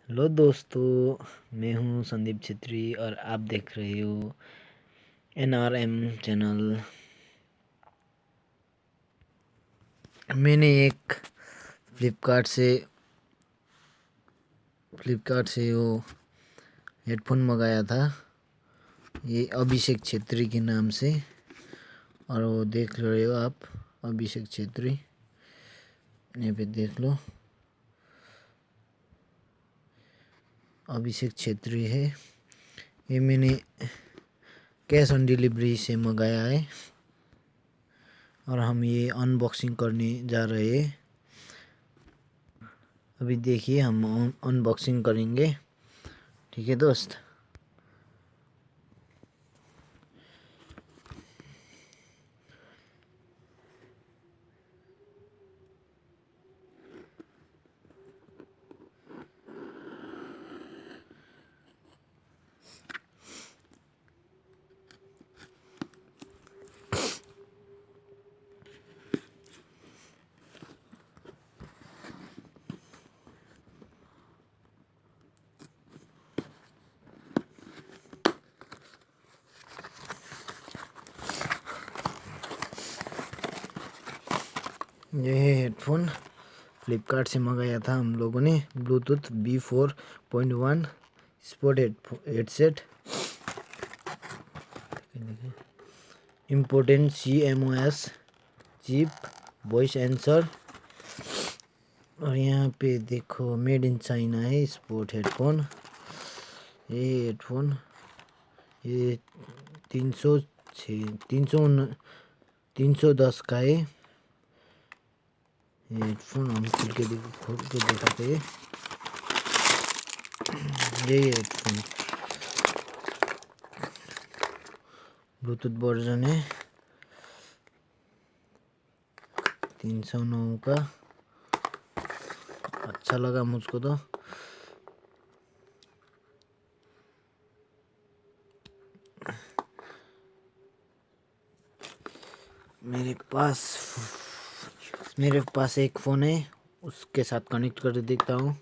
Hello दोस्तों, मैं हूं संदीप छेत्री और आप देख रहे हो NRM चैनल। मैंने एक फ्लिपकार्ट से वो हेडफोन मंगाया था, ये अभिषेक छेत्री के नाम से। और वो देख रहे हो आप, अभिषेक छेत्री, यहाँ पे देख लो, अभिषेक छेत्री है। ये मैंने कैश ऑन डिलीवरी से मंगाया है और हम ये अनबॉक्सिंग करने जा रहे हैं। अभी देखिए, हम अनबॉक्सिंग करेंगे, ठीक है दोस्त। ये है हेडफोन, फ्लिपकार्ट से मंगाया था हम लोगों ने। Bluetooth B4.1 sport headset, important CMOS chip, voice answer. और यहाँ पे देखो, मेड इन चाइना है स्पोर्ट हेडफोन। ये हेडफोन ये 310 का है। ये हेडफोन हम खोल के दिखाते हैं। ये हेडफोन ब्लूटूथ वर्जन है 309 का। अच्छा लगा मुझको तो। मेरे पास एक फ़ोन है, उसके साथ कनेक्ट कर देखता हूँ।